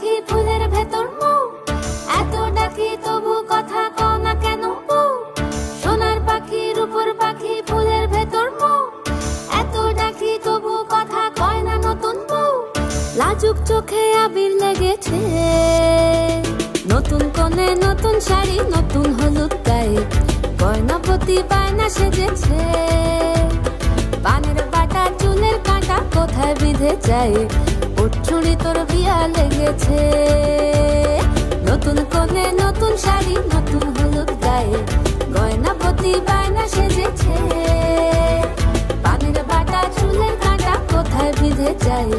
পাখি ফুলের ভেতর মৌ, এত ডাকি তবু কথা কও না কেন বউ। সোনার পাখি রূপোর পাখি ফুলের ভেতর মৌ, এত ডাকি তবু কথা কয় না নতুন বউ। লাজুক চোখে আবির লেগেছে, নতুন কোণে নতুন শাড়ি নতুন হলুদ গায়ে, গয়নাপতি বায়না সেজেছে। পানের বাটা চুলের কাঁটা কোথায় বিঁধে যায়, উঠছুড়ি তোর বিয়া লেগেছে। নতুন কোণে নতুন শাড়ি নতুন হলুদ গায়ে, গয়নাপতি বায়না সেজেছে। পানের বাটা চুলের কাঁটা কোথায় বিঁধে যায়।